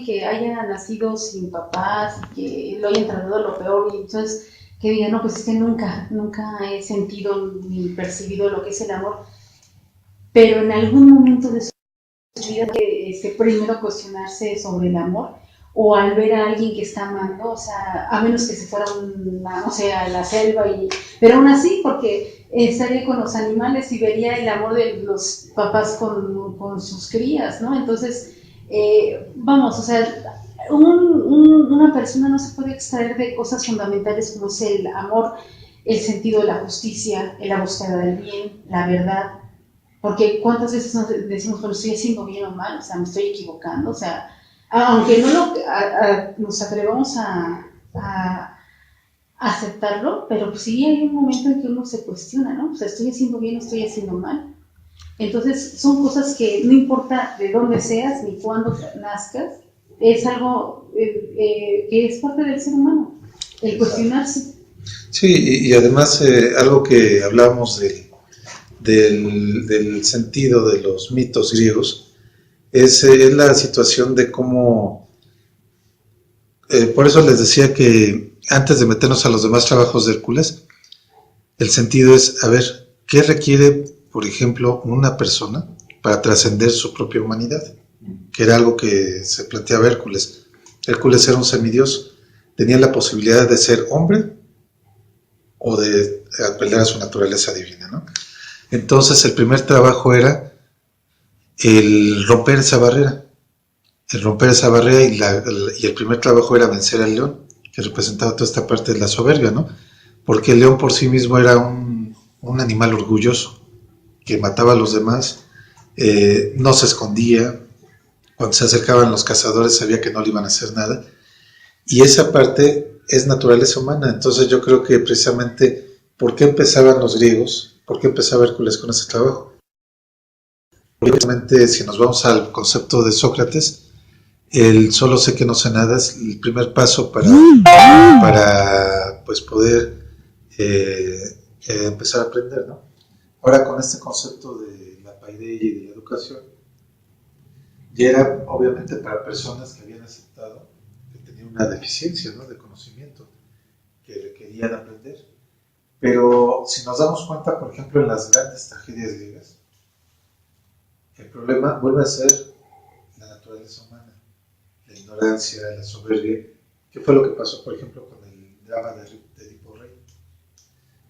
que haya nacido sin papás, que lo hayan tratado lo peor, y entonces que diga, no, pues es que nunca he sentido ni percibido lo que es el amor, pero en algún momento de su vida que primero cuestionarse sobre el amor, o al ver a alguien que está amando, o sea, a menos que se fuera no sé, a la selva, pero aún así, porque estaría con los animales y vería el amor de los papás con sus crías, ¿no? Entonces, vamos, o sea, una persona no se puede extraer de cosas fundamentales como es el amor, el sentido de la justicia, la búsqueda del bien, la verdad, porque cuántas veces nos decimos, bueno, estoy haciendo bien o mal, o sea, me estoy equivocando, o sea, aunque no nos atrevamos a aceptarlo, pero pues sí hay un momento en que uno se cuestiona, ¿no? O sea, estoy haciendo bien o estoy haciendo mal. Entonces, son cosas que no importa de dónde seas ni cuándo nazcas, es algo que es parte del ser humano, el cuestionarse. Sí, y además algo que hablábamos del sentido de los mitos griegos es la situación de cómo, por eso les decía que antes de meternos a los demás trabajos de Hércules, el sentido es, a ver, ¿qué requiere, por ejemplo, una persona para trascender su propia humanidad? Que era algo que se planteaba Hércules. Hércules era un semidios, tenía la posibilidad de ser hombre o de apelar a su naturaleza divina, ¿no? Entonces el primer trabajo era el romper esa barrera, y el primer trabajo era vencer al león, que representaba toda esta parte de la soberbia, ¿no? Porque el león por sí mismo era un animal orgulloso, que mataba a los demás, no se escondía, cuando se acercaban los cazadores sabía que no le iban a hacer nada, y esa parte es naturaleza humana. Entonces yo creo que precisamente, ¿por qué empezaban los griegos? ¿Por qué empezaba Hércules con ese trabajo? Obviamente, si nos vamos al concepto de Sócrates, el solo sé que no sé nada es el primer paso para pues poder empezar a aprender, ¿no? Ahora con este concepto de la paideia y de la educación, ya era obviamente para personas que habían aceptado que tenían una deficiencia, ¿no?, de conocimiento, que requerían aprender. Pero si nos damos cuenta, por ejemplo, en las grandes tragedias griegas, el problema vuelve a ser la naturaleza humana, la ignorancia, la soberbia. ¿Qué fue lo que pasó, por ejemplo, con el drama de Edipo Rey?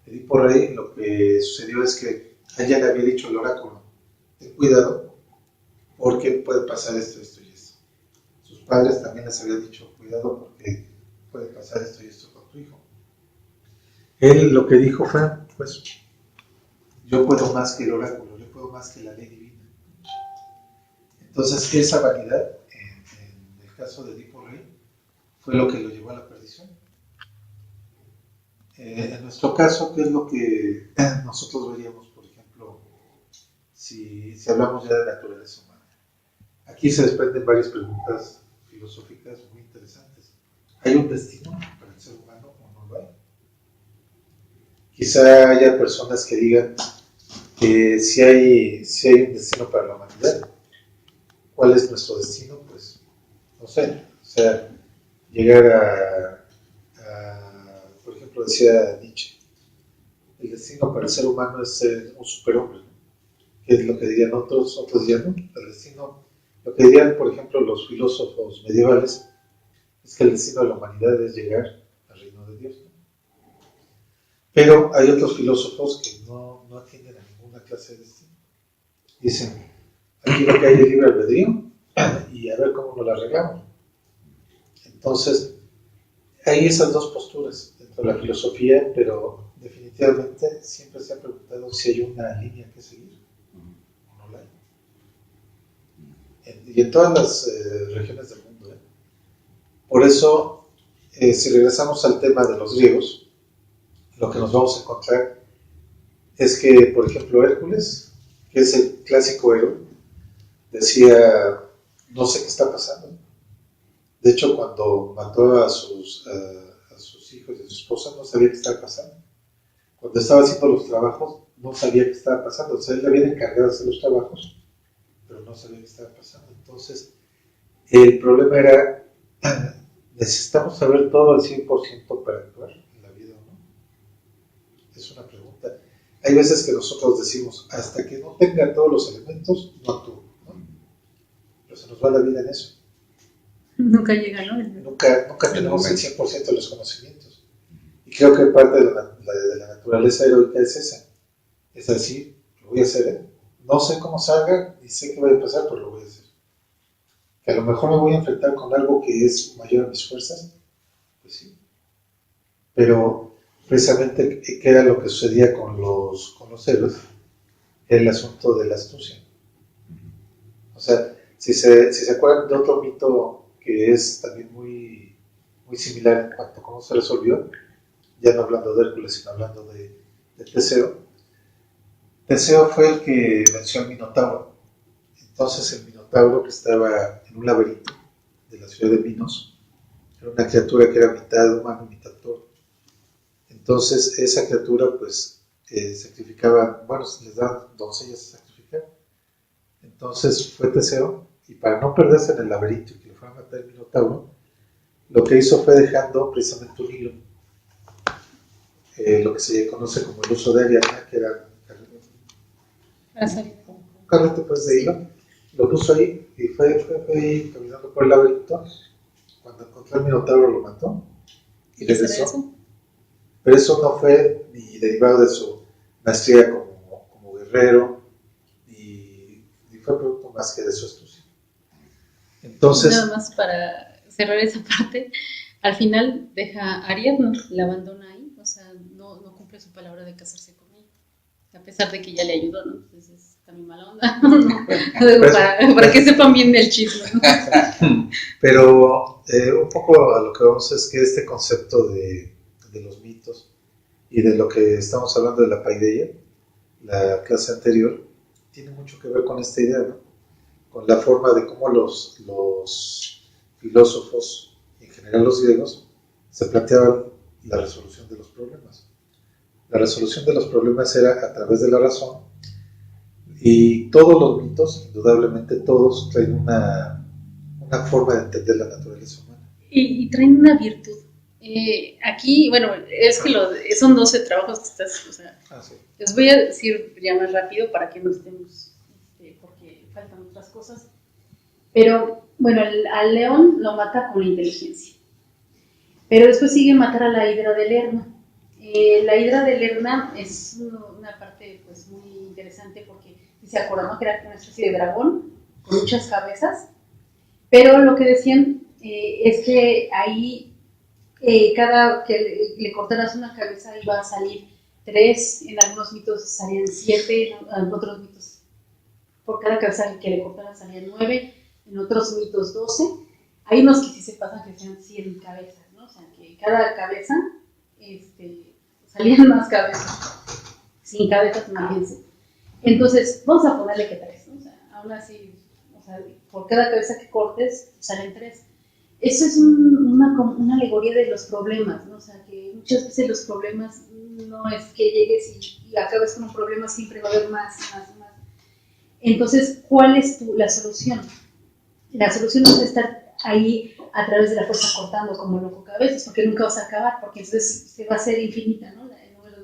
Edipo Rey, lo que sucedió es que a ella le había dicho el oráculo: ten cuidado porque puede pasar esto, esto y esto. Sus padres también les habían dicho: cuidado porque puede pasar esto y esto con tu hijo. Él lo que dijo fue: pues yo puedo más que el oráculo, yo puedo más que la ley divina. Entonces esa vanidad, en el caso de Edipo Rey, fue lo que lo llevó a la perdición. En nuestro caso, ¿qué es lo que nosotros veríamos, por ejemplo, si hablamos ya de naturaleza humana? Aquí se desprenden varias preguntas filosóficas muy interesantes. ¿Hay un destino para el ser humano o no lo hay? Quizá haya personas que digan que si hay un destino para la humanidad. ¿Cuál es nuestro destino? Pues no sé, o sea, llegar por ejemplo, decía Nietzsche, el destino para el ser humano es ser un superhombre, ¿no? Que es lo que dirían otros dirían, ¿no? El destino, lo que dirían, por ejemplo, los filósofos medievales, es que el destino de la humanidad es llegar al reino de Dios, ¿no? Pero hay otros filósofos que no atienden a ninguna clase de destino. Dicen, aquí lo que hay es libre albedrío y a ver cómo nos la arreglamos. Entonces, hay esas dos posturas dentro de la filosofía, pero definitivamente siempre se ha preguntado si hay una línea que seguir o no la hay. Y en todas las regiones del mundo. Por eso, si regresamos al tema de los griegos, lo que nos vamos a encontrar es que, por ejemplo, Hércules, que es el clásico héroe, decía: no sé qué está pasando. De hecho, cuando mató a sus hijos y a su esposa, no sabía qué estaba pasando. Cuando estaba haciendo los trabajos, no sabía qué estaba pasando. O sea, él le había encargado de hacer los trabajos, pero no sabía qué estaba pasando. Entonces, El problema era, ¿necesitamos saber todo al 100% para actuar en la vida o no? Es una pregunta. Hay veces que nosotros decimos, hasta que no tenga todos los elementos, no actúo, ¿no? Pero se nos va la vida en eso. Nunca llega, ¿no? Nunca tenemos el 100% de los conocimientos. Y creo que parte de la naturaleza heroica es esa. Es decir, lo voy a hacer, ¿eh? No sé cómo salga, ni sé qué va a pasar, pero lo voy a hacer. Que a lo mejor me voy a enfrentar con algo que es mayor a mis fuerzas, pues sí. Pero precisamente, ¿qué era lo que sucedía con los héroes? El asunto de la astucia. O sea, si se acuerdan de otro mito que es también muy, muy similar en cuanto a cómo se resolvió, ya no hablando de Hércules, sino hablando de Teseo. Teseo fue el que venció al Minotauro. Entonces el Minotauro, que estaba en un laberinto de la ciudad de Minos, era una criatura que era mitad humano y mitad toro. Entonces esa criatura pues sacrificaba, bueno, les daban doncellas a sacrificar. Entonces fue Teseo, y para no perderse en el laberinto y que le fuera a matar el Minotauro, lo que hizo fue dejando precisamente un hilo, lo que se conoce como el uso de Ariadna, que era un carrete pues, de hilo, lo puso ahí y fue ahí caminando por el laberinto. Cuando encontró el Minotauro lo mató y regresó. Pero eso no fue ni derivado de su maestría como guerrero, ni fue producto más que de su astucia. Entonces, nada más para cerrar esa parte, al final deja a Ariadna, la abandona ahí, o sea, no cumple su palabra de casarse con ella, a pesar de que ya le ayudó, ¿no? Entonces está muy mala onda, para que sepan bien del chisme, ¿no? Pero un poco a lo que vamos es que este concepto de los mitos y de lo que estamos hablando de la paideia, la clase anterior, tiene mucho que ver con esta idea, ¿no? Con la forma de cómo los filósofos, en general los griegos, se planteaban la resolución de los problemas. La resolución de los problemas era a través de la razón, y todos los mitos, indudablemente todos, traen una forma de entender la naturaleza humana. Y traen una virtud. Aquí, bueno, es que son 12 trabajos que estás, o sea, sí. Les voy a decir ya más rápido para que no estemos, porque faltan otras cosas. Pero, bueno, al león lo mata con la inteligencia. Pero después sigue matar a la hidra de Lerna. La hidra de Lerna es una parte pues muy interesante porque, si se acuerdan, ¿no? Que era una especie de dragón con muchas cabezas. Pero lo que decían es que ahí cada que le cortaras una cabeza iba a salir 3, en algunos mitos salían 7, en otros mitos por cada cabeza que le cortaran salían 9, en otros mitos 12. Hay unos que sí se pasan que sean 100 cabezas, ¿no? O sea, que cada cabeza salían más cabezas, 100 cabezas, imagínense. Entonces, vamos a ponerle que 3, ¿no? O sea, aún así, o sea, por cada cabeza que cortes salen 3. Eso es una alegoría de los problemas, ¿no? O sea, que muchas veces los problemas no es que llegues y acabes con un problema, siempre va a haber más. Entonces, ¿cuál es la solución? La solución no es estar ahí a través de la fuerza cortando como loco cabezas, porque nunca vas a acabar, porque entonces se va a hacer infinita, ¿no? El número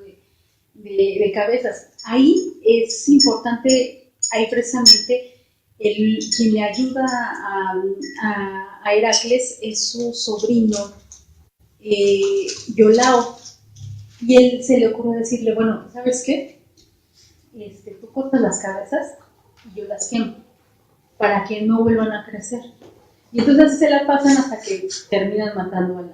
de cabezas. Ahí es importante, ahí precisamente, quien le ayuda a Heracles es su sobrino Iolao, y él se le ocurre decirle, bueno, ¿sabes qué? Tú cortas las cabezas y yo las quemo para que no vuelvan a crecer. Y entonces así se la pasan hasta que terminan matando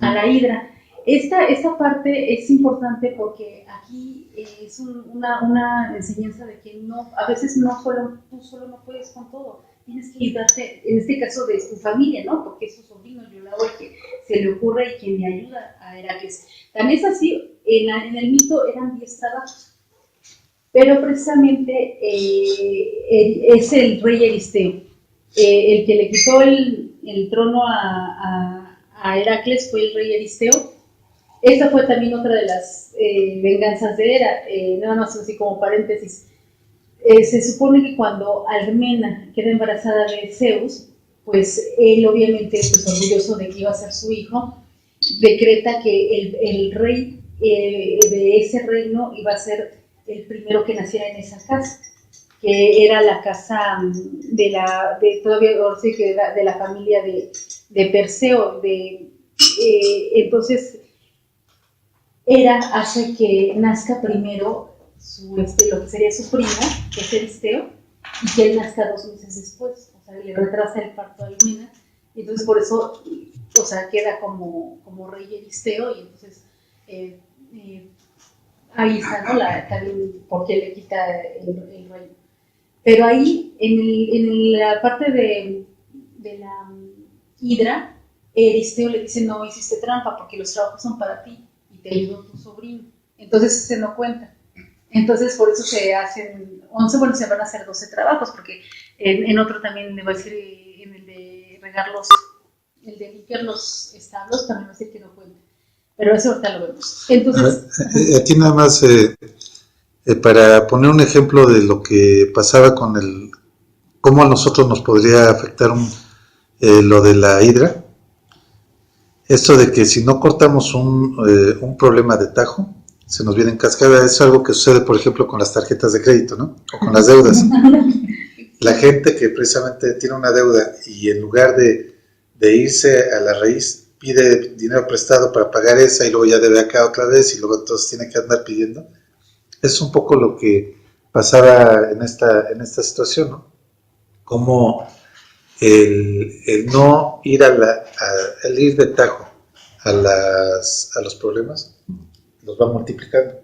a la hidra. Esta parte es importante porque aquí es una enseñanza de que a veces tú solo no puedes con todo. Tienes que ayudarte, en este caso de tu familia, ¿no? Porque es su sobrino Iolao el que se le ocurre y quien le ayuda a Heracles. También es así, en el mito eran 10 trabajos, pero precisamente es el rey Euristeo. El que le quitó el trono a Heracles fue el rey Euristeo. Esta fue también otra de las venganzas de Hera, nada más así como paréntesis. se supone que cuando Alcmena queda embarazada de Zeus, pues él obviamente, pues orgulloso de que iba a ser su hijo, decreta que el rey de ese reino iba a ser el primero que naciera en esa casa, que era la casa todavía sí, que era de la familia de Perseo, entonces Hera hace que nazca primero lo que sería su primo, que es Euristeo, y que él nazca 2 meses después, o sea, le retrasa el parto a Alcmena, y entonces por eso, o sea, queda como rey Euristeo, y entonces ahí está, ¿no? También porque le quita el reino. Pero ahí, en la parte de la Hidra, Euristeo le dice, no hiciste trampa porque los trabajos son para ti y te ayudó tu sobrino. Entonces se no cuenta. Entonces por eso se hacen 11, bueno, se van a hacer 12 trabajos, porque en otro también le va a decir, en el de regar el de limpiar los establos, también va a decir que no cuenta. Pero eso ahorita lo vemos. Entonces, aquí nada más para poner un ejemplo de lo que pasaba con cómo a nosotros nos podría afectar lo de la hidra. Esto de que si no cortamos un problema de tajo, se nos viene en cascada. Es algo que sucede, por ejemplo, con las tarjetas de crédito, ¿no? O con las deudas. La gente que precisamente tiene una deuda y en lugar de irse a la raíz, pide dinero prestado para pagar esa y luego ya debe acá otra vez y luego entonces tiene que andar pidiendo. Es un poco lo que pasaba en esta situación, ¿no? Como el no ir el ir de tajo a los problemas los va multiplicando.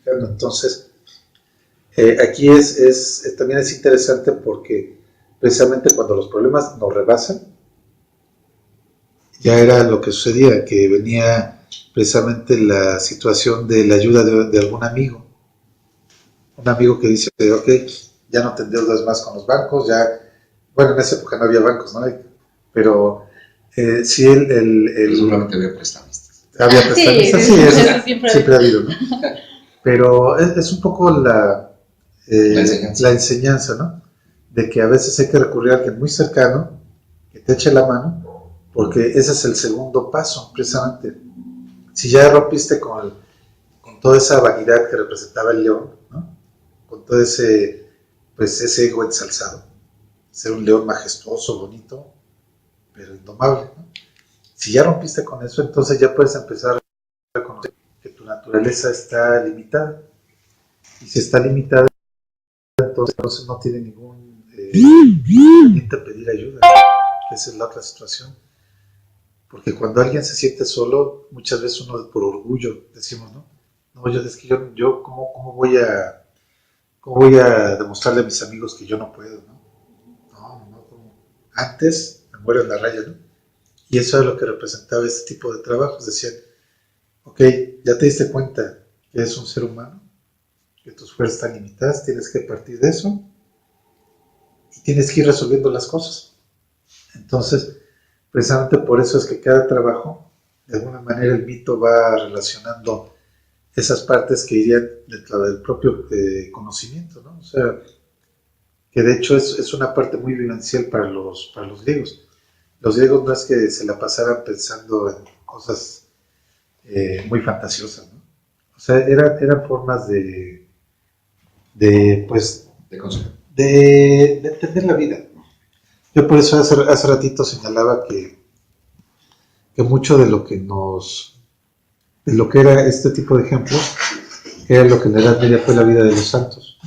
Entonces, aquí también es interesante porque precisamente cuando los problemas nos rebasan, ya era lo que sucedía, que venía precisamente la situación de la ayuda de algún amigo. Un amigo que dice, ok, ya no te endeudas más con los bancos, bueno, en esa época no había bancos, ¿no? Pero sí seguramente había prestamistas. Había prestamistas, sí, eso siempre ha habido, ¿no? Pero es un poco la enseñanza, ¿no? De que a veces hay que recurrir a alguien muy cercano que te eche la mano, porque ese es el segundo paso, precisamente. Si ya rompiste con toda esa vanidad que representaba el león, ¿no? Con todo ese ego ensalzado, ser un león majestuoso, bonito, pero indomable, ¿no? Si ya rompiste con eso, entonces ya puedes empezar a reconocer que tu naturaleza está limitada. Y si está limitada, entonces no tiene ningún conveniente pedir ayuda. Esa es la otra situación. Porque cuando alguien se siente solo, muchas veces uno por orgullo decimos, ¿no? No, es que yo ¿cómo voy a demostrarle a mis amigos que yo no puedo, ¿no? No, antes me muero en la raya, ¿no? Y eso es lo que representaba este tipo de trabajos. Decían, ok, ya te diste cuenta que eres un ser humano, que tus fuerzas están limitadas, tienes que partir de eso y tienes que ir resolviendo las cosas. Entonces, precisamente por eso es que cada trabajo, de alguna manera el mito va relacionando esas partes que irían dentro del propio conocimiento, ¿no? O sea, que de hecho es una parte muy vivencial para los griegos. Los griegos no es que se la pasaran pensando en cosas muy fantasiosas, ¿no? O sea, eran formas de entender la vida. Yo por eso hace ratito señalaba que mucho de lo que era este tipo de ejemplos era lo que en la Edad Media fue la vida de los santos.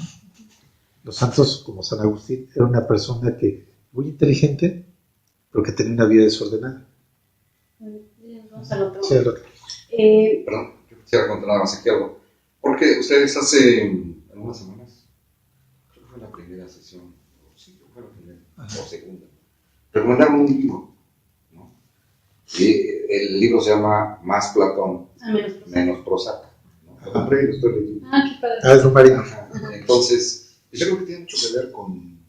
Los santos, como San Agustín, era una persona muy inteligente, pero que tenía una vida desordenada. Vamos al otro. Sí, al otro. Perdón, yo quisiera contar nada más aquí algo. Porque ustedes hace algunas semanas, creo que fue la primera sesión, sí, creo que fue la primera, o segunda, recomendaron un libro, ¿no? Y el libro se llama Más Platón, menos Prozac, ¿no? Hombre, lo estoy leyendo. Qué padre. Es un marino. Entonces, yo creo que tiene mucho que ver con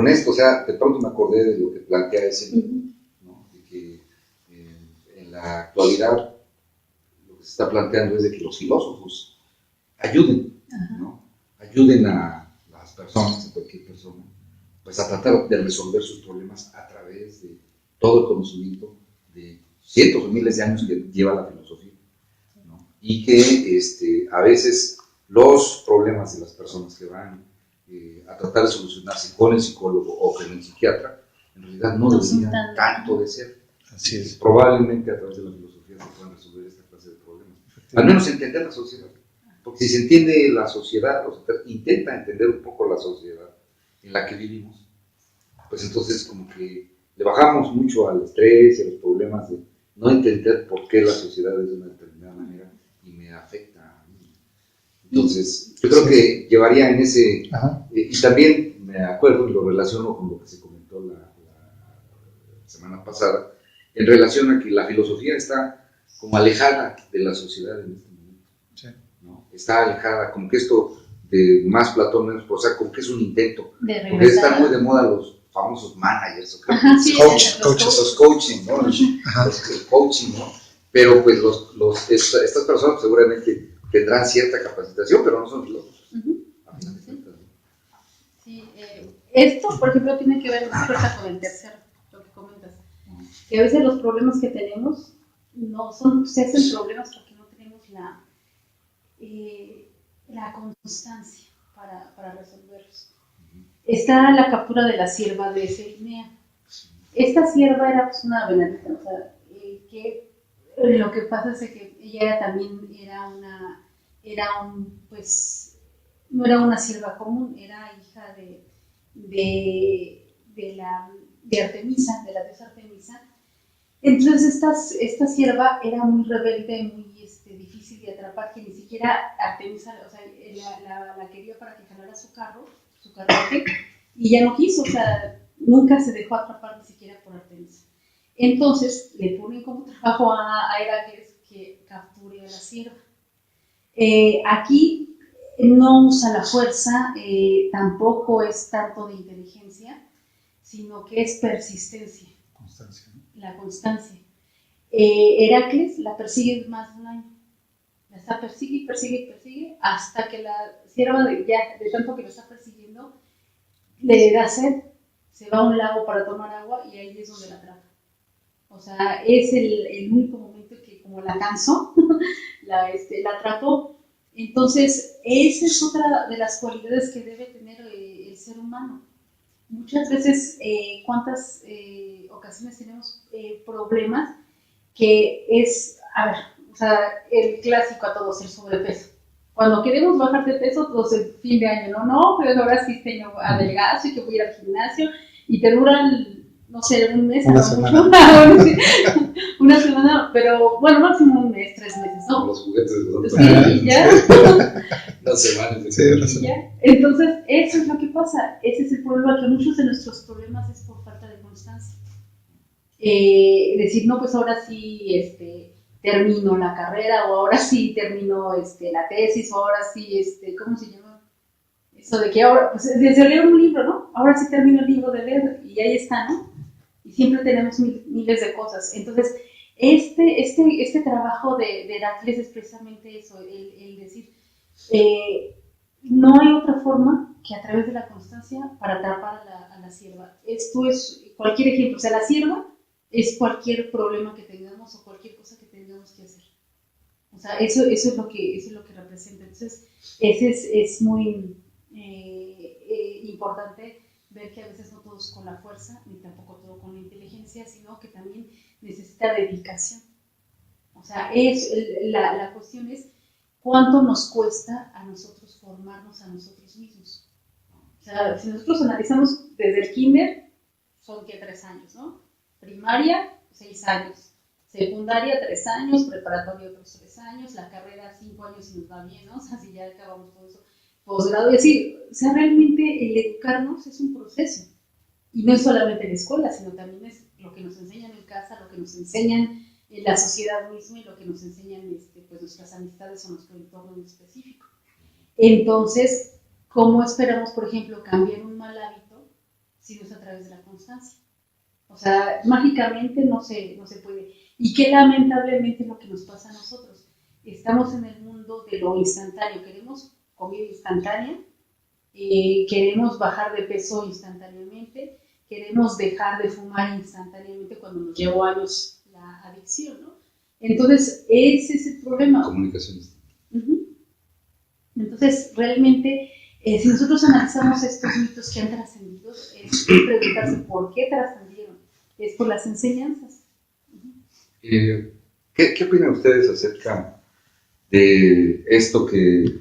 esto, o sea, de pronto me acordé de lo que plantea ese libro, ¿no? De que en la actualidad lo que se está planteando es de que los filósofos ayuden, ¿no? Ayuden a personas, en cualquier persona, pues a tratar de resolver sus problemas a través de todo el conocimiento de cientos o miles de años que lleva la filosofía, ¿no? Y que a veces los problemas de las personas que van a tratar de solucionarse con el psicólogo o con el psiquiatra, en realidad no deberían tanto de ser. Así es. Probablemente a través de la filosofía se puedan resolver esta clase de problemas. Al menos entender la sociedad. Porque si se entiende la sociedad, o sea, intenta entender un poco la sociedad en la que vivimos, pues entonces como que le bajamos mucho al estrés y a los problemas de no entender por qué la sociedad es de una determinada manera y me afecta a mí. Entonces, yo creo que llevaría en ese... y también me acuerdo y lo relaciono con lo que se comentó la semana pasada, en relación a que la filosofía está como alejada de la sociedad en este momento. Sí. ¿No? Está alejada, como que esto de más Platón, menos, o sea, como que es un intento. Porque están muy de moda los famosos managers, o los coaching, ¿no? El coaching, ¿no? Pero pues estas personas seguramente tendrán cierta capacitación, pero no son filósofos. Sí, esto, por ejemplo, tiene que ver más con el tercero, lo que comentas. Que a veces los problemas que tenemos no se hacen problemas porque no tenemos la constancia para resolverlos. Está la captura de la sierva de Selinea. Esta sierva era pues una venadita, o sea, que lo que pasa es que ella también no era una sierva común, era hija de Artemisa, de la diosa Artemisa. Entonces esta sierva era muy rebelde, muy difícil de atrapar, que ni siquiera Artemisa, o sea, la quería para que jalara su carruaje, y ella no quiso, o sea, nunca se dejó atrapar ni siquiera por Artemisa. Entonces le ponen como trabajo a Heracles que capture a la sierva. Aquí no usa la fuerza, tampoco es tanto de inteligencia, sino que es persistencia. Constancia, ¿no? La constancia. Heracles la persigue más de un año. La persigue, hasta que la sierva de tanto que lo está persiguiendo, le da sed, se va a un lago para tomar agua y ahí es donde la atrapa. O sea, es el único momento que como la cansó, la atrapó. Entonces, esa es otra de las cualidades que debe tener el ser humano. Muchas veces, ¿cuántas ocasiones tenemos problemas que es, a ver, o sea, el clásico a todos, el sobrepeso? Cuando queremos bajar de peso, todos el fin de año, no, pero ahora sí tengo adelgazo y que voy a ir al gimnasio, y te duran, no sé, un mes, una semana. Una semana, pero bueno, máximo un mes, 3 meses, ¿no? Los juguetes de los sí, ya. Las semanas. ¿Ya? Entonces, eso es lo que pasa. Ese es el problema, que muchos de nuestros problemas es por falta de constancia. Decir, no, pues ahora sí termino la carrera, o ahora sí termino la tesis, o ahora sí, ¿cómo se llama? Eso de que ahora, pues desde leer un libro, ¿no? Ahora sí termino el libro de leer y ahí está, ¿no? Y siempre tenemos miles de cosas. Entonces, este trabajo de Heracles es precisamente eso, el decir, no hay otra forma que a través de la constancia para atrapar a la sierva. Esto es cualquier ejemplo, o sea, la sierva es cualquier problema que tengamos o cualquier cosa que tengamos que hacer. O sea, eso es lo que representa. Entonces, es muy importante ver que a veces no todo es con la fuerza, ni tampoco todo con la inteligencia, sino que también necesita dedicación. O sea, la cuestión es cuánto nos cuesta a nosotros formarnos a nosotros mismos. O sea, si nosotros analizamos desde el kinder, son que 3 años, ¿no? Primaria, 6 años. Secundaria, 3 años. Preparatoria, otros 3 años. La carrera, 5 años y nos va bien, ¿no? O sea, si ya acabamos todo eso. Posgrado, es decir, o sea, realmente el educarnos es un proceso. Y no es solamente en la escuela, sino también es lo que nos enseñan en casa, lo que nos enseñan en la sociedad misma y lo que nos enseñan pues nuestras amistades o nuestro entorno en específico. Entonces, ¿cómo esperamos, por ejemplo, cambiar un mal hábito si no es a través de la constancia? O sea, mágicamente no se puede. Y que lamentablemente es lo que nos pasa a nosotros. Estamos en el mundo de lo instantáneo, queremos comida instantánea, queremos bajar de peso instantáneamente, queremos dejar de fumar instantáneamente cuando nos llevó años la adicción, ¿no? Entonces, ese es el problema. Comunicaciones. Uh-huh. Entonces, realmente, si nosotros analizamos estos mitos que han trascendido, es preguntarse por qué trascendieron. Es por las enseñanzas. Uh-huh. ¿Qué opinan ustedes acerca de esto que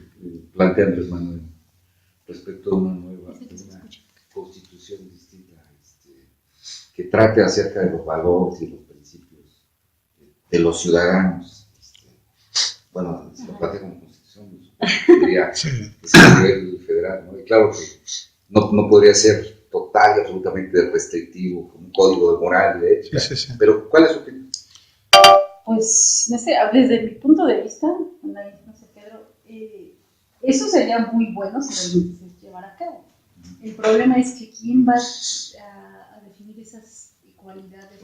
plantea Andrés Manuel respecto a una nueva constitución distinta, que trate acerca de los valores y los principios de los ciudadanos? Bueno, se lo plantea como constitución, diría que es a nivel federal, ¿no? Y claro que no podría ser total y absolutamente restrictivo, como un código de moral y de ética, pero ¿cuál es su opinión? Pues, no sé, desde mi punto de vista, no sé, Pedro, eso sería muy bueno si lo llevara a cabo. El problema es que ¿quién va a definir esas cualidades?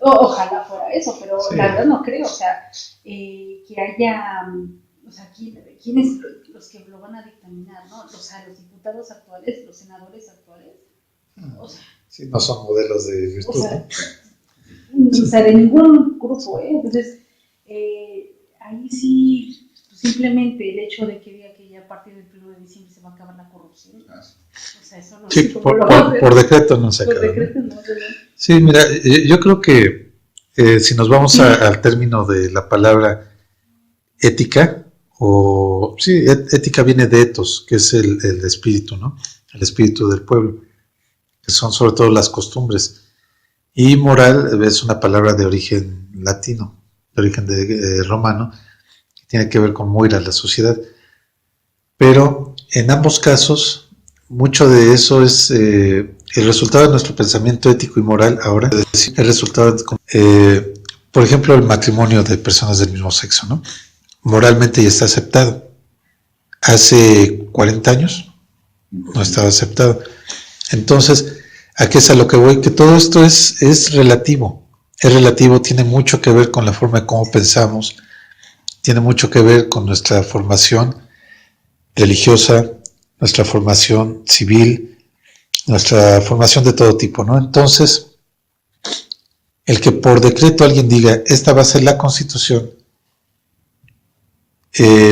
Ojalá fuera eso, pero la verdad no creo, o sea, que haya, o sea, ¿quiénes los que lo van a dictaminar, ¿no? O sea, los diputados actuales, los senadores actuales, o sea, sí, no son modelos de virtud, o sea, de ningún grupo, entonces, ahí sí, simplemente el hecho de que diga que ya a partir del 1 de diciembre se va a acabar la corrupción, o sea, eso no sí, por decreto no se acaba. Por decreto no. Sí, mira, yo creo que si nos vamos al término de la palabra ética, ética viene de ethos, que es el espíritu, ¿no? El espíritu del pueblo, que son sobre todo las costumbres. Y moral es una palabra de origen latino, de origen romano, que tiene que ver con moira, la sociedad. Pero en ambos casos, mucho de eso es el resultado de nuestro pensamiento ético y moral ahora, es decir, el resultado de, por ejemplo, el matrimonio de personas del mismo sexo, ¿no? Moralmente ya está aceptado. Hace 40 años no estaba aceptado. Entonces, ¿a qué es a lo que voy? Que todo esto es relativo. Es relativo, tiene mucho que ver con la forma de cómo pensamos, tiene mucho que ver con nuestra formación religiosa, nuestra formación civil, nuestra formación de todo tipo, ¿no? Entonces, el que por decreto alguien diga, esta va a ser la constitución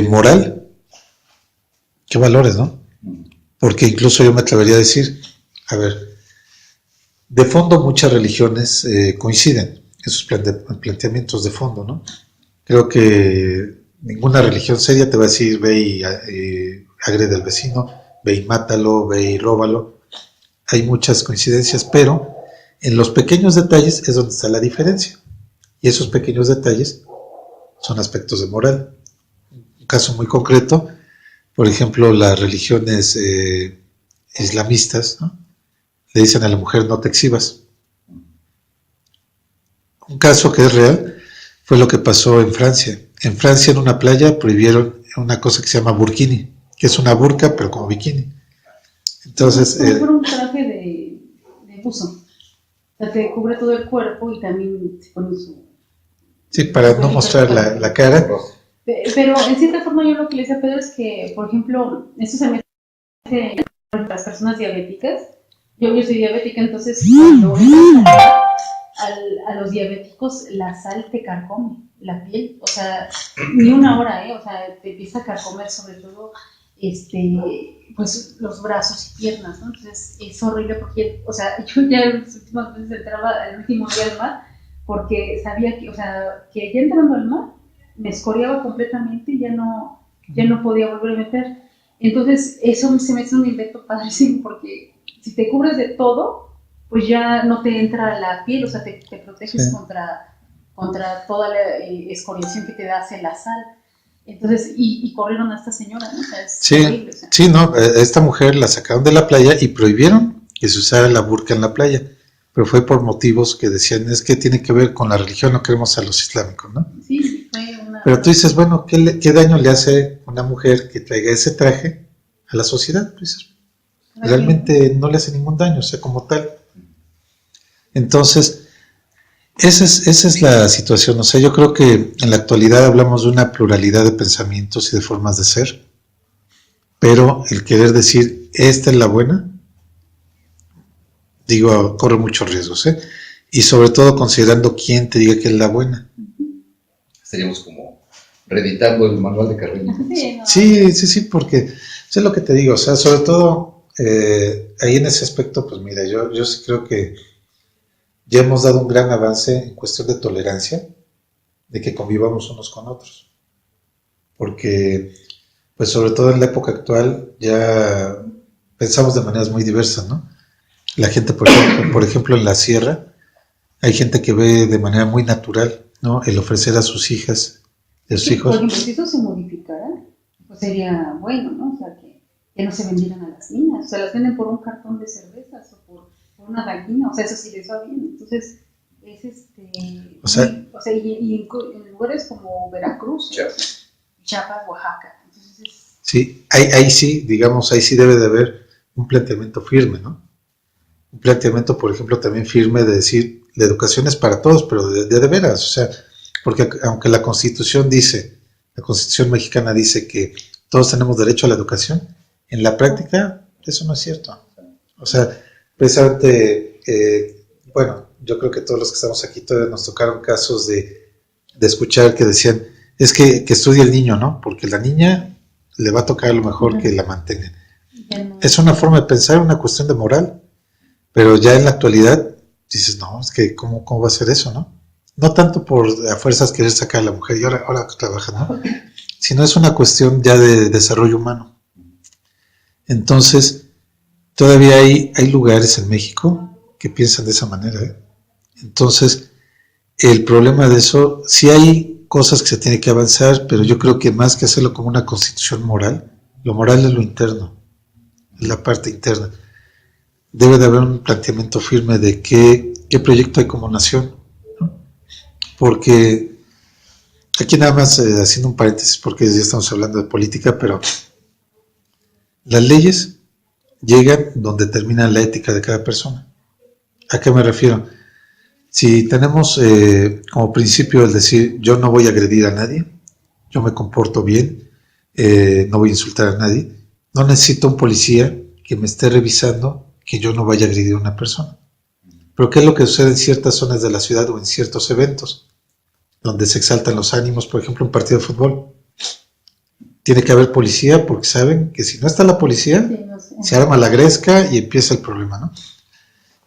moral, ¿qué valores, no? Porque incluso yo me atrevería a decir, a ver, de fondo muchas religiones coinciden en sus planteamientos de fondo, ¿no? Creo que ninguna religión seria te va a decir ve y agrede al vecino, ve y mátalo, ve y róbalo. Hay muchas coincidencias, pero en los pequeños detalles es donde está la diferencia. Y esos pequeños detalles son aspectos de moral. Un caso muy concreto, por ejemplo, las religiones islamistas, ¿no? Le dicen a la mujer no te exhibas. Un caso que es real fue lo que pasó en Francia. En Francia, en una playa, prohibieron una cosa que se llama burkini, que es una burka, pero como bikini. Entonces... Es un traje de buzo. O sea, te cubre todo el cuerpo y también se pone su... Sí, para no mostrar la cara. Pero en cierta forma yo lo que le decía a Pedro es que, por ejemplo, eso se mete en las personas diabéticas. Yo soy diabética, entonces cuando a los diabéticos la sal te carcome la piel, o sea, ni una hora, o sea, te empieza a carcomer sobre todo pues los brazos y piernas, ¿no? Entonces es horrible porque, o sea, yo ya las últimas veces entraba el último día al mar porque sabía que, o sea, que ya entrando al mar me escoriaba completamente y ya no podía volver a meter. Entonces eso se me hace un invento padrísimo porque si te cubres de todo, pues ya no te entra la piel, o sea, te proteges contra toda la escoriación que te hace la sal. Entonces, y corrieron a esta señora, ¿no? O sea, es horrible, o sea. Sí, no, esta mujer la sacaron de la playa y prohibieron que se usara la burka en la playa, pero fue por motivos que decían, es que tiene que ver con la religión, no queremos a los islámicos, ¿no? Sí, fue una... Pero tú dices, bueno, ¿qué daño le hace una mujer que traiga ese traje a la sociedad? Tú dices, realmente no le hace ningún daño, o sea, como tal. Entonces, esa es la situación. O sea, yo creo que en la actualidad hablamos de una pluralidad de pensamientos y de formas de ser. pero el querer decir, esta es la buena, digo, corre muchos riesgos, ¿eh? Y sobre todo considerando quién te diga que es la buena. Estaríamos como reeditando el manual de Carreño. Sí, porque es lo que te digo, o sea, sobre todo ahí en ese aspecto, pues mira, yo sí creo que ya hemos dado un gran avance en cuestión de tolerancia, de que convivamos unos con otros, porque pues sobre todo en la época actual ya pensamos de maneras muy diversas, ¿no? La gente, por ejemplo, en la sierra, hay gente que ve de manera muy natural, ¿no? El ofrecer a sus hijas, a sus hijos. Por ejemplo, si eso se modificara, pues sería bueno, ¿no? O sea, que no se vendieran a las niñas. O sea, las venden por un cartón de cervezas o por una gallina. O sea, eso sí les va bien. Entonces, es O sea, y en lugares como Veracruz, Chiapas, Oaxaca. Entonces, sí, ahí sí, digamos, ahí sí debe de haber un planteamiento firme, ¿no? Un planteamiento, por ejemplo, también firme de decir, la educación es para todos, pero de veras, o sea, porque aunque la Constitución dice, la Constitución mexicana dice que todos tenemos derecho a la educación, en la práctica eso no es cierto. O sea, precisamente, bueno, yo creo que todos los que estamos aquí todavía nos tocaron casos de escuchar que decían, es que estudie el niño, ¿no? Porque la niña le va a tocar a lo mejor que la mantengan. Es una forma de pensar, una cuestión de moral. Pero ya en la actualidad dices, no, es que ¿cómo va a ser eso, no? No tanto por a fuerzas querer sacar a la mujer y ahora trabaja, ¿no? Sino es una cuestión ya de desarrollo humano. Entonces, todavía hay lugares en México que piensan de esa manera, ¿eh? Entonces, el problema de eso, sí hay cosas que se tienen que avanzar, pero yo creo que más que hacerlo como una constitución moral, lo moral es lo interno, es la parte interna. Debe de haber un planteamiento firme de qué proyecto hay como nación, ¿no? Porque aquí nada más haciendo un paréntesis porque ya estamos hablando de política, pero las leyes llegan donde termina la ética de cada persona. ¿A qué me refiero? Si tenemos como principio el decir yo no voy a agredir a nadie, yo me comporto bien, no voy a insultar a nadie, no necesito un policía que me esté revisando que yo no vaya a agredir a una persona. Pero ¿qué es lo que sucede en ciertas zonas de la ciudad o en ciertos eventos donde se exaltan los ánimos? Por ejemplo, un partido de fútbol. Tiene que haber policía porque saben que si no está la policía, sí, no sé, se arma la gresca y empieza el problema, ¿no?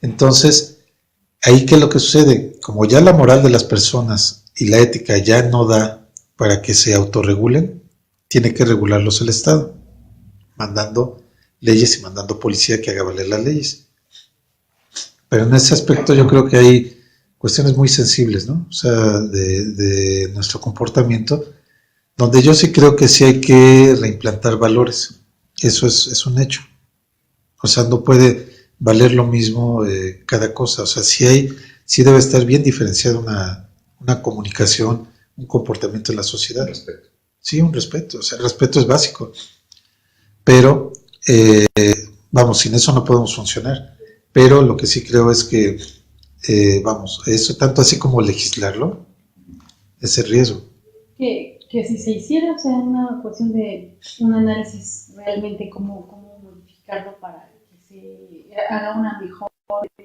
Entonces, ahí ¿qué es lo que sucede? Como ya la moral de las personas y la ética ya no da para que se autorregulen, tiene que regularlos el Estado, mandando leyes y mandando policía que haga valer las leyes. Pero en ese aspecto yo creo que hay cuestiones muy sensibles, ¿no? O sea, de nuestro comportamiento, donde yo sí creo que sí hay que reimplantar valores. Eso es un hecho. O sea, no puede valer lo mismo cada cosa. O sea, sí debe estar bien diferenciada una comunicación, un comportamiento en la sociedad. Respeto. Sí, un respeto. O sea, el respeto es básico. Pero, vamos, sin eso no podemos funcionar. Pero lo que sí creo es que, vamos, eso tanto así como legislarlo, es el riesgo. Que si se hiciera, o sea, una cuestión de un análisis realmente cómo modificarlo para que se haga una mejor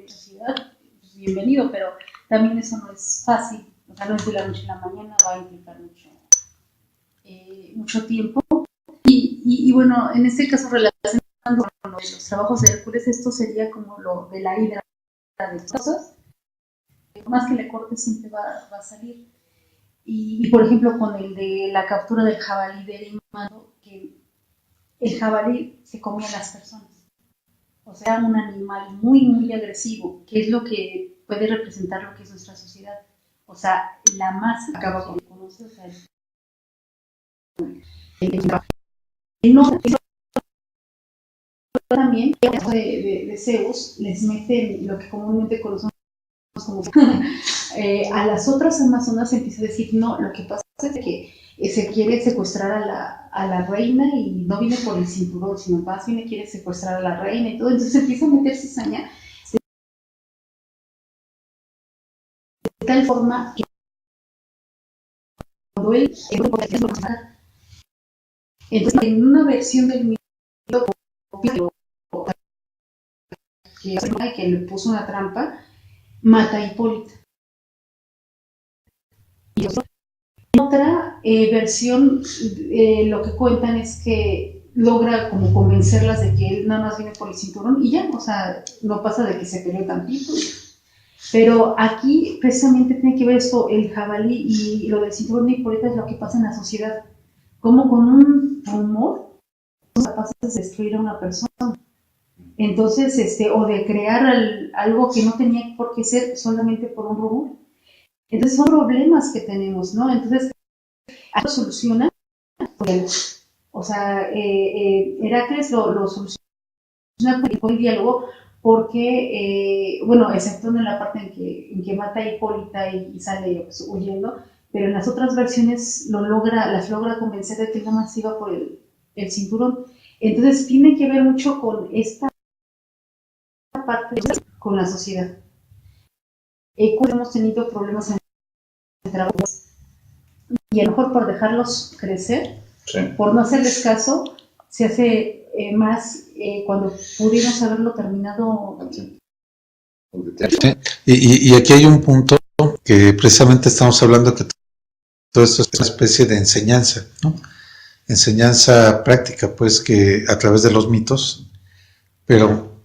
sociedad, pues bienvenido, pero también eso no es fácil, o sea, no es de la noche a la mañana, va a implicar mucho tiempo. Y bueno, en este caso, relacionando con los trabajos de Hércules, esto sería como lo de la hidra de cosas, más que le corte siempre va a salir. Y por ejemplo, con el de la captura del jabalí de Erimano, que el jabalí se comía a las personas. O sea, un animal muy, muy agresivo, que es lo que puede representar lo que es nuestra sociedad. O sea, la masa acaba con conoce, o sea, no, también de Zeus les meten lo que comúnmente conocemos como a las otras amazonas empieza a decir no, lo que pasa es que se quiere secuestrar a la reina y no viene por el cinturón, sino más bien quiere secuestrar a la reina y todo, entonces empieza a meter cizaña de tal forma que cuando él entonces en una versión del que le puso una trampa, mata a Hipólita. Y otra versión, lo que cuentan es que logra como convencerlas de que él nada más viene por el cinturón y ya, o sea, no pasa de que se peleó tantito. Pero aquí precisamente tiene que ver esto, el jabalí y lo del cinturón de Hipólita es lo que pasa en la sociedad. Como con un rumor somos capaces de destruir a una persona. Entonces, o de crear algo que no tenía por qué ser solamente por un rumor. Entonces son problemas que tenemos, ¿no? Entonces, ¿lo soluciona? O sea, Heracles lo soluciona con el diálogo porque, bueno, excepto en la parte en que mata a Hipólita y sale pues, huyendo, pero en las otras versiones las logra convencer de que nada más iba por el cinturón. Entonces tiene que ver mucho con esta parte con la sociedad. Hemos tenido problemas en el trabajo y a lo mejor por dejarlos crecer, sí, por no hacerles caso, se hace más cuando pudimos haberlo terminado. Sí. Y aquí hay un punto que precisamente estamos hablando que todo esto es una especie de enseñanza, ¿no? Enseñanza práctica, pues, que a través de los mitos. Pero,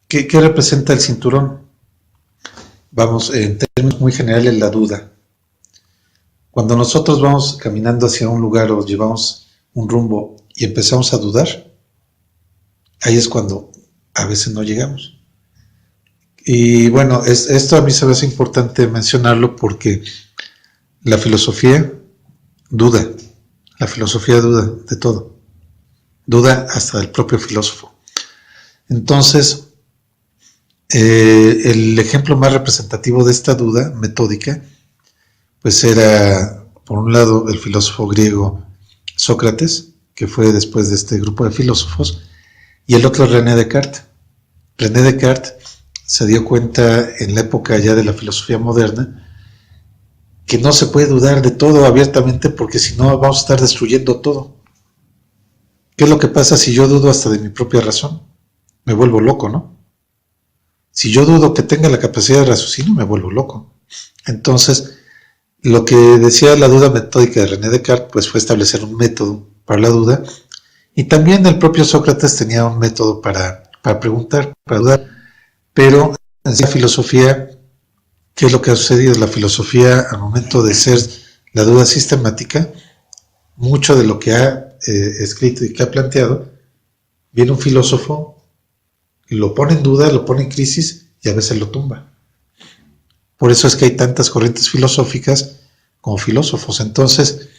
¿qué representa el cinturón? Vamos, en términos muy generales, la duda. Cuando nosotros vamos caminando hacia un lugar o llevamos un rumbo y empezamos a dudar, ahí es cuando a veces no llegamos. Y bueno, esto a mí se me hace importante mencionarlo porque la filosofía duda. La filosofía duda de todo. Duda hasta del propio filósofo. Entonces, el ejemplo más representativo de esta duda metódica, pues era, por un lado, el filósofo griego Sócrates, que fue después de este grupo de filósofos, y el otro René Descartes. René Descartes se dio cuenta en la época ya de la filosofía moderna que no se puede dudar de todo abiertamente porque si no vamos a estar destruyendo todo. ¿Qué es lo que pasa si yo dudo hasta de mi propia razón? Me vuelvo loco, ¿no? Si yo dudo que tenga la capacidad de raciocinio, me vuelvo loco. Entonces, lo que decía la duda metódica de René Descartes, pues fue establecer un método para la duda, y también el propio Sócrates tenía un método para preguntar, para dudar, pero en la filosofía, ¿qué es lo que ha sucedido? La filosofía, al momento de ser la duda sistemática, mucho de lo que ha escrito y que ha planteado, viene un filósofo y lo pone en duda, lo pone en crisis y a veces lo tumba. Por eso es que hay tantas corrientes filosóficas como filósofos. Entonces,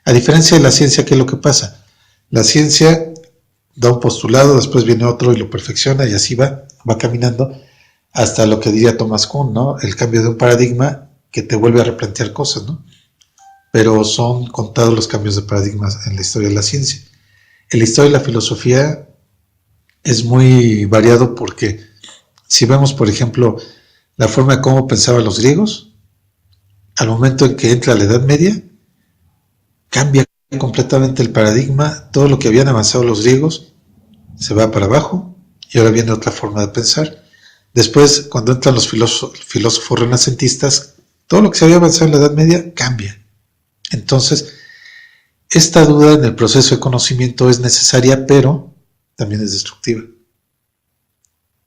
a diferencia de la ciencia, ¿qué es lo que pasa? La ciencia da un postulado, después viene otro y lo perfecciona y así va caminando hasta lo que diría Thomas Kuhn, ¿no? El cambio de un paradigma que te vuelve a replantear cosas, ¿no? Pero son contados los cambios de paradigmas en la historia de la ciencia. En la historia de la filosofía es muy variado porque si vemos, por ejemplo, la forma de cómo pensaban los griegos, al momento en que entra la Edad Media, cambia completamente el paradigma, todo lo que habían avanzado los griegos se va para abajo y ahora viene otra forma de pensar. Después, cuando entran los filósofos renacentistas, todo lo que se había avanzado en la Edad Media cambia. Entonces, esta duda en el proceso de conocimiento es necesaria, pero también es destructiva.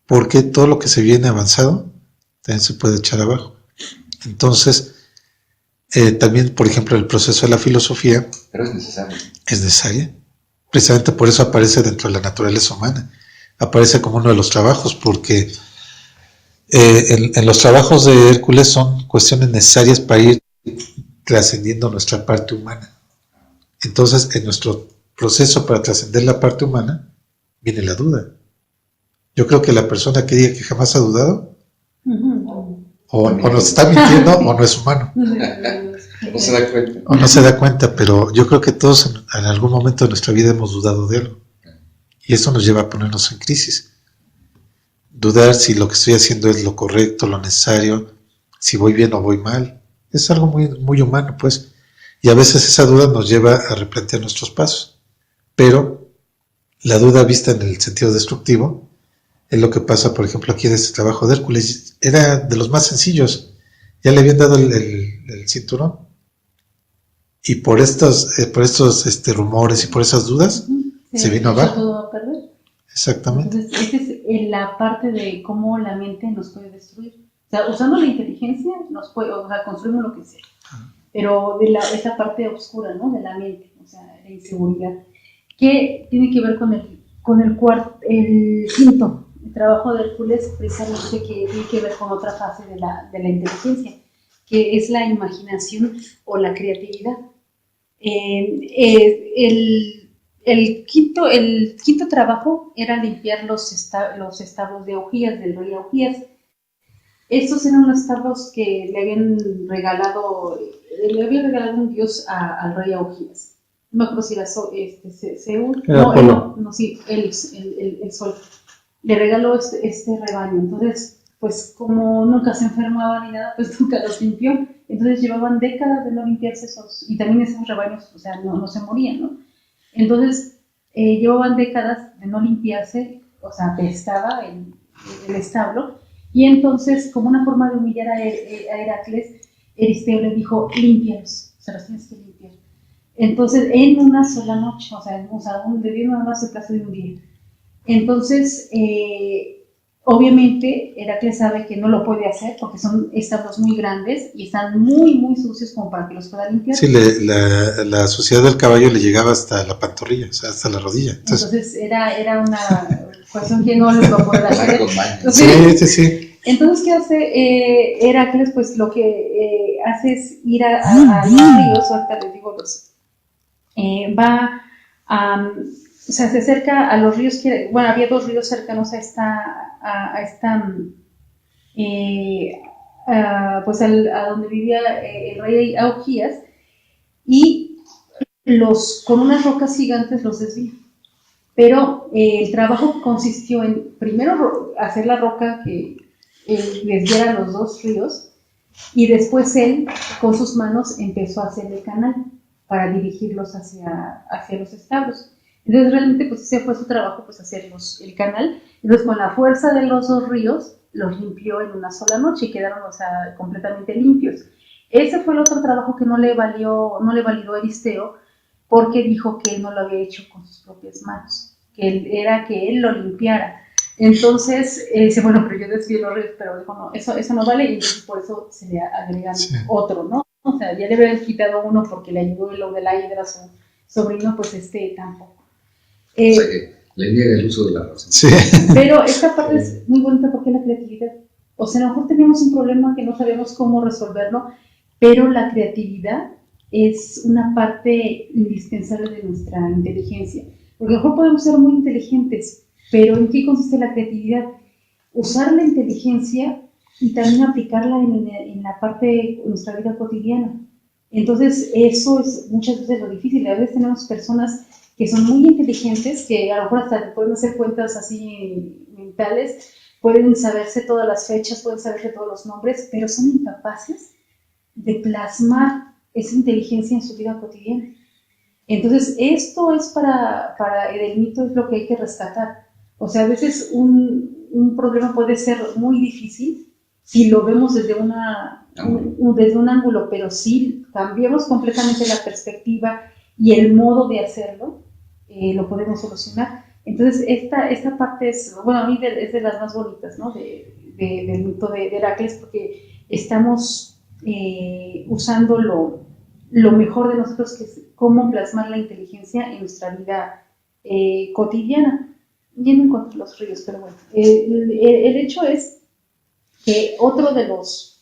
Porque todo lo que se viene avanzado también se puede echar abajo. Entonces, también, por ejemplo, el proceso de la filosofía... Pero es necesario. Es necesaria. Precisamente por eso aparece dentro de la naturaleza humana. Aparece como uno de los trabajos, porque en los trabajos de Hércules son cuestiones necesarias para ir trascendiendo nuestra parte humana. Entonces, en nuestro proceso para trascender la parte humana, viene la duda. Yo creo que la persona que diga que jamás ha dudado, o nos está mintiendo o no es humano. No se da cuenta. O no se da cuenta, pero yo creo que todos en algún momento de nuestra vida hemos dudado de algo. Y eso nos lleva a ponernos en crisis. Dudar si lo que estoy haciendo es lo correcto, lo necesario, si voy bien o voy mal. Es algo muy, muy humano, pues. Y a veces esa duda nos lleva a replantear nuestros pasos. Pero la duda vista en el sentido destructivo. Es lo que pasa, por ejemplo, aquí en este trabajo de Hércules. Era de los más sencillos. Ya le habían dado el cinturón. Y por estos rumores y por esas dudas, se vino abajo. Todo a perder. Exactamente. Entonces, esa es la parte de cómo la mente nos puede destruir. O sea, usando la inteligencia, nos puede, o sea, construimos lo que sea. Pero de esa parte oscura, ¿no? De la mente, o sea, la inseguridad. ¿Qué tiene que ver con el quinto? El trabajo de Hércules, precisamente, que tiene que ver con otra fase de la inteligencia, que es la imaginación o la creatividad. El quinto trabajo era limpiar los establos de Augías, del rey Augías. Estos eran los establos que le habían regalado un dios al rey Augías. No me acuerdo si era Zeus. Sí, el sol. Le regaló este rebaño. Entonces, pues como nunca se enfermaba ni nada, pues nunca los limpió. Entonces llevaban décadas de no limpiarse y también esos rebaños, o sea, no se morían, ¿no? Entonces llevaban décadas de no limpiarse, o sea, apestaba el establo, y entonces, como una forma de humillar a Heracles, Euristeo le dijo, límpialos, o sea, los tienes que limpiar. Entonces, en una sola noche, o sea, le dio nada más el plazo de un día. Entonces, obviamente, Heracles sabe que no lo puede hacer porque son establos muy grandes y están muy, muy sucios como para que los pueda limpiar. Sí, la suciedad del caballo le llegaba hasta la pantorrilla, o sea, hasta la rodilla. Entonces era una cuestión que no lo iba a poder hacer. Sí. Entonces, ¿qué hace Heracles? Pues lo que hace es ir a los ríos, ahorita les digo, va a... O sea, se acerca a los ríos, había dos ríos cercanos pues a donde vivía el rey Augías, y con unas rocas gigantes los desvía. Pero el trabajo consistió en primero hacer la roca que desviara los dos ríos, y después él con sus manos empezó a hacer el canal para dirigirlos hacia los establos. Entonces realmente pues ese fue su trabajo, pues hacer el canal. Entonces con la fuerza de los dos ríos los limpió en una sola noche y quedaron, o sea, completamente limpios. Ese fue el otro trabajo que no le validó Euristeo, porque dijo que él no lo había hecho con sus propias manos, que él lo limpiara. Entonces, dice, bueno, pero yo desvié los ríos, pero dijo, no, eso no vale, y entonces por eso se le agregan otro, ¿no? O sea, ya le habían quitado uno porque le ayudó el Odelay, era su sobrino, pues tampoco. O sea que le niega el uso de la razón. Sí. Pero esta parte es muy bonita porque es la creatividad. O sea, a lo mejor teníamos un problema que no sabíamos cómo resolverlo, pero la creatividad es una parte indispensable de nuestra inteligencia. Porque a lo mejor podemos ser muy inteligentes, pero ¿en qué consiste la creatividad? Usar la inteligencia y también aplicarla en la parte de nuestra vida cotidiana. Entonces, eso es muchas veces lo difícil. A veces tenemos personas que son muy inteligentes, que a lo mejor hasta pueden hacer cuentas así mentales, pueden saberse todas las fechas, pueden saberse todos los nombres, pero son incapaces de plasmar esa inteligencia en su vida cotidiana. Entonces, esto es para el mito, es lo que hay que rescatar. O sea, a veces un problema puede ser muy difícil si lo vemos desde un ángulo, pero si cambiamos completamente la perspectiva y el modo de hacerlo, lo podemos solucionar. Entonces, esta parte es, bueno, a mí es de las más bonitas, ¿no? Del mito de Heracles, porque estamos usando lo mejor de nosotros, que es cómo plasmar la inteligencia en nuestra vida cotidiana, yendo en contra de los ríos. Pero bueno, el hecho es que otro de los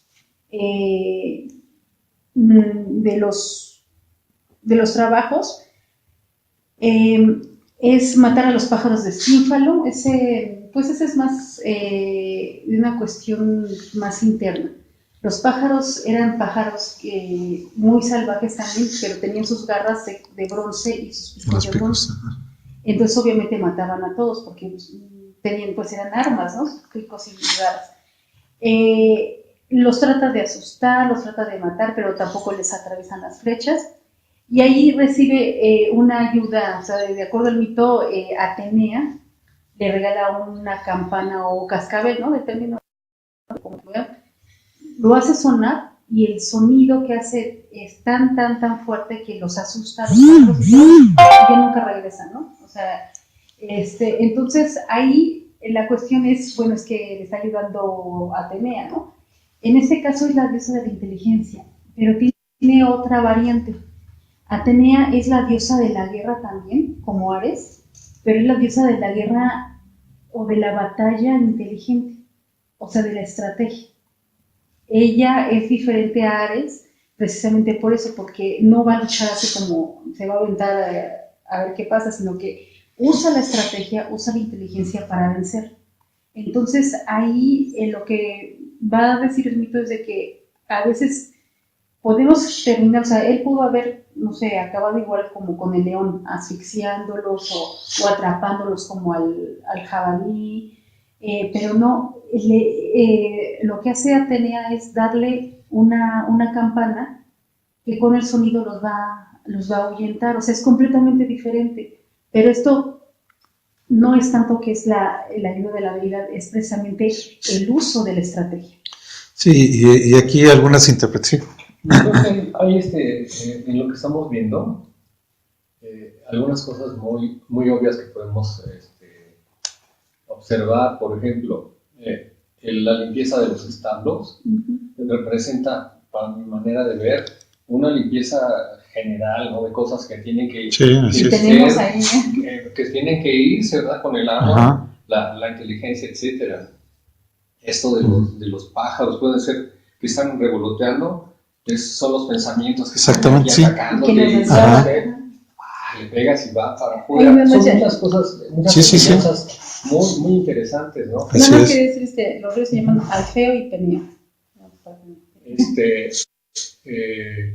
trabajos es matar a los pájaros de Stínfalo. Ese es más de una cuestión más interna. Los pájaros eran pájaros muy salvajes también, pero tenían sus garras de bronce y sus picos de bronce. Entonces obviamente mataban a todos porque eran armas, ¿no? Sus picos y garras. Los trata de asustar, los trata de matar, pero tampoco les atraviesan las flechas. Y ahí recibe una ayuda, o sea, de acuerdo al mito, Atenea le regala una campana o cascabel, ¿no? Dependiendo de cómo lo vean. Lo hace sonar y el sonido que hace es tan, tan, tan fuerte que los asusta a los pájaros y ya nunca regresan, ¿no? O sea, entonces ahí la cuestión es, bueno, es que le está ayudando a Atenea, ¿no? En este caso es la diosa de la inteligencia, pero tiene otra variante. Atenea es la diosa de la guerra también, como Ares, pero es la diosa de la guerra o de la batalla inteligente, o sea, de la estrategia. Ella es diferente a Ares precisamente por eso, porque no va a luchar así como se va a aventar a ver qué pasa, sino que usa la estrategia, usa la inteligencia para vencer. Entonces ahí lo que va a decir el mito es de que a veces podemos terminar, o sea, él pudo haber, no sé, acabado igual como con el león, asfixiándolos o atrapándolos como al jabalí, pero no, lo que hace Atenea es darle una campana que con el sonido los va a ahuyentar, o sea, es completamente diferente, pero esto no es tanto que es la ayuda de la deidad, es precisamente el uso de la estrategia. Sí, y aquí algunas interpretaciones. Entonces, hay en lo que estamos viendo, algunas cosas muy, muy obvias que podemos observar. Por ejemplo, la limpieza de los establos representa, para mi manera de ver, una limpieza general, ¿no? De cosas que tienen que que tienen que irse, ¿verdad? Con el agua, la inteligencia, etcétera. Esto de los pájaros, pueden ser que están revoloteando, son los pensamientos que están aquí atacando, le pegas y va para afuera. Son muchas cosas, muchas enseñanzas muy, muy interesantes, ¿no? Nada más que decir, los ríos se llaman Alfeo y Peneo.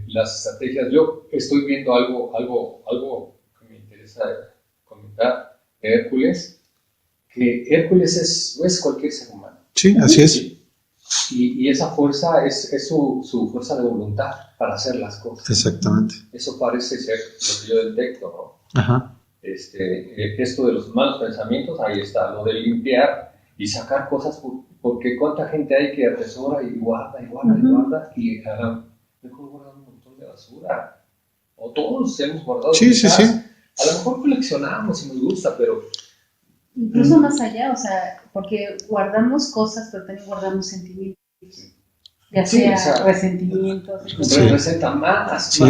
Las estrategias, yo estoy viendo algo que me interesa comentar de Hércules, que Hércules es cualquier ser humano. Sí, así es. Y esa fuerza es su fuerza de voluntad para hacer las cosas. Exactamente. Eso parece ser lo que yo detecto, ¿no? Ajá. Esto de los malos pensamientos, ahí está, lo de limpiar y sacar cosas, porque cuánta gente hay que atesora y guarda y mejor guardar un montón de basura. O todos hemos guardado. Sí. A lo mejor coleccionamos y nos gusta, pero incluso más allá, o sea, porque guardamos cosas, pero también guardamos sentimientos, ya sea resentimientos. Representa más allá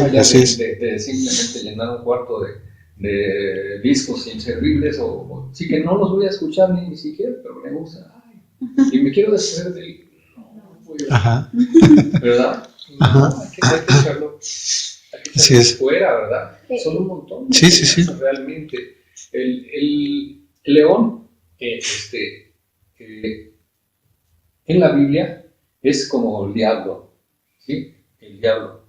de simplemente llenar un cuarto de discos inservibles, sí que no los voy a escuchar ni siquiera, pero me gusta. Y me quiero deshacer de él. No voy a... ¿Verdad? No, hay que echarlo fuera, ¿verdad? Son un montón de cosas realmente. El león, en la Biblia, es como el diablo, ¿sí? El diablo,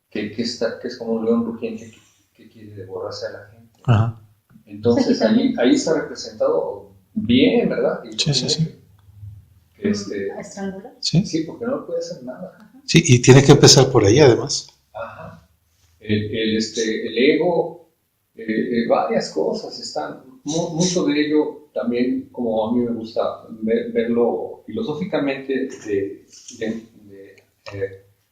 que es como un león rugiente que quiere devorarse a la gente. Ajá. Entonces, ahí está representado bien, ¿verdad? Sí. ¿Estrangular? Sí, porque no puede hacer nada. Sí, y tiene que empezar por ahí, además. Ajá. El ego, varias cosas están, mucho de ello también, como a mí me gusta verlo filosóficamente,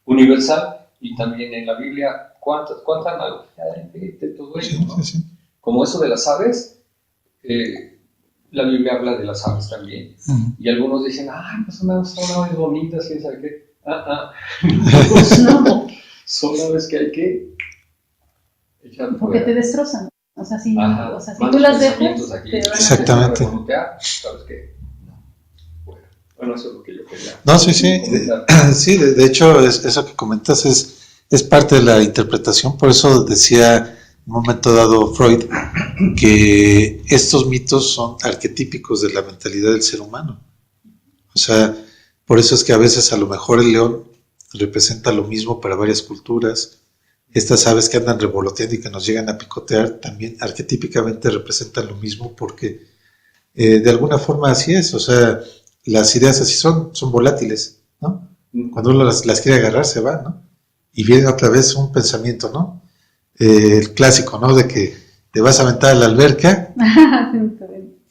universal, y también en la Biblia, cuánta analogía hay de todo ello, ¿no? Sí. Como eso de las aves, la Biblia habla de las aves también, y algunos dicen, pues son aves bonitas, quién sabe qué. No, son aves que hay que echar fuera. Porque te destrozan. O sea, si tú las dejas, te van a exactamente. ¿Sabes qué? No. Bueno, eso es lo que yo quería. No, sí. Sí, de hecho, eso que comentas es parte de la interpretación. Por eso decía en un momento dado Freud que estos mitos son arquetípicos de la mentalidad del ser humano. O sea, por eso es que a veces a lo mejor el león representa lo mismo para varias culturas. Estas aves que andan revoloteando y que nos llegan a picotear también arquetípicamente representan lo mismo porque de alguna forma así es. O sea, las ideas así son volátiles, ¿no? Cuando uno las quiere agarrar se van, ¿no? Y viene otra vez un pensamiento, ¿no? el clásico, ¿no? De que te vas a aventar a la alberca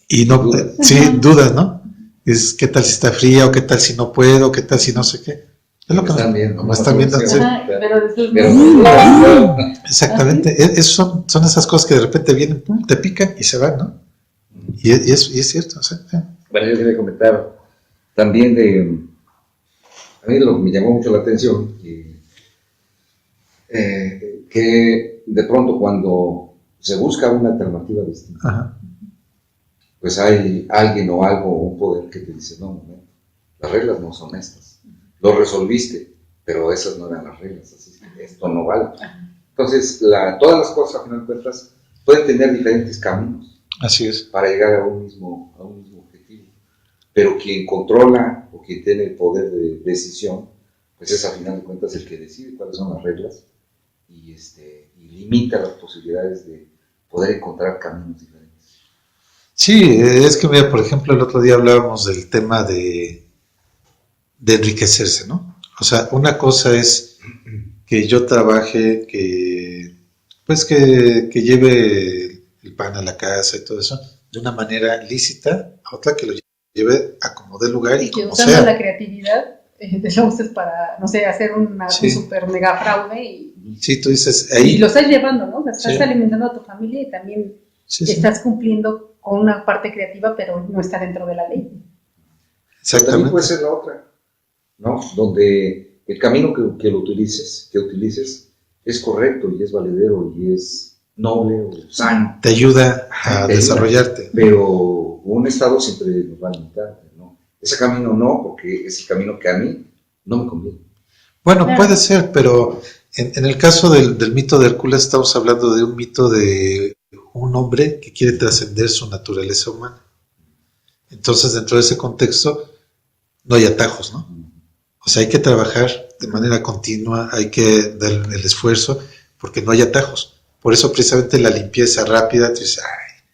y no, sí, dudas, ¿no? Es, ¿qué tal si está fría o qué tal si no puedo, qué tal si no sé qué? Es lo que están viendo, me están viendo. Sí. Pero Exactamente, son esas cosas que de repente vienen, pum, te pican y se van, ¿no? Y es cierto, o sea, Bueno, yo quería comentar también a mí lo que me llamó mucho la atención, que de pronto cuando se busca una alternativa distinta, ajá. pues hay alguien o algo, un poder que te dice, no, momento, las reglas no son estas, lo resolviste, pero esas no eran las reglas, así que esto no vale. Entonces, todas las cosas, a final de cuentas, pueden tener diferentes caminos. Así es. Para llegar a un mismo objetivo. Pero quien controla o quien tiene el poder de decisión, pues es a final de cuentas el que decide cuáles son las reglas y limita las posibilidades de poder encontrar caminos diferentes. Sí, es que mira, por ejemplo, el otro día hablábamos del tema de enriquecerse, ¿no? O sea, una cosa es que yo trabaje, que lleve el pan a la casa y todo eso, de una manera lícita, a otra que lo lleve a como dé lugar y que como usando sea. la creatividad te lo uses para, no sé, hacer un super mega fraude y sí, tú dices ahí. Y lo estás llevando, ¿no? O sea, estás sí. alimentando a tu familia y también estás cumpliendo con una parte creativa, pero no está dentro de la ley. Pero también puede ser la otra, ¿no? Donde el camino que utilices es correcto y es valedero y es noble o sano. Te ayuda a desarrollarte. Pero un Estado siempre nos va a limitar, ¿no? Ese camino no, porque es el camino que a mí no me conviene. Bueno, puede ser, pero en el caso del mito de Hércules estamos hablando de un mito de un hombre que quiere trascender su naturaleza humana. Entonces, dentro de ese contexto, no hay atajos, ¿no? O sea, hay que trabajar de manera continua, hay que dar el esfuerzo, porque no hay atajos. Por eso, precisamente, la limpieza rápida, tú dices, ay,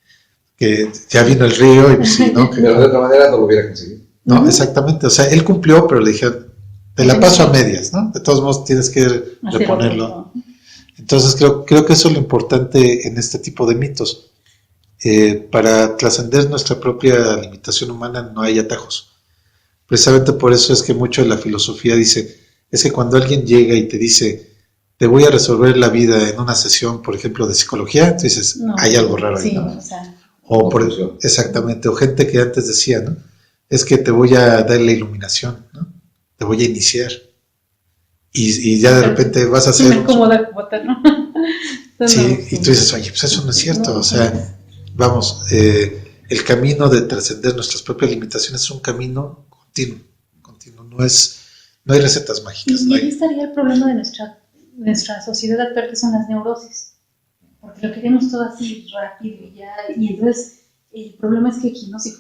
que ya vino el río, y pues sí, ¿no? Pero de otra manera no lo hubiera conseguido. No, exactamente. O sea, él cumplió, pero le dijeron, te la paso a medias, ¿no? De todos modos, tienes que reponerlo. Entonces, creo que eso es lo importante en este tipo de mitos. Para trascender nuestra propia limitación humana no hay atajos. Precisamente por eso es que mucho de la filosofía dice, es que cuando alguien llega y te dice, te voy a resolver la vida en una sesión, por ejemplo, de psicología, tú dices, no, hay algo raro ahí, ¿no? Exactamente, o gente que antes decía, ¿no? Es que te voy a dar la iluminación, ¿no? Te voy a iniciar. Y ya de repente vas a hacer... Sí, y tú dices, oye, pues eso no es cierto, o sea, vamos, el camino de trascender nuestras propias limitaciones es un camino continuo, no hay recetas mágicas. Y ahí estaría el problema de nuestra sociedad actual, que son las neurosis, porque lo queremos todo así rápido y ya, y entonces el problema es que aquí no se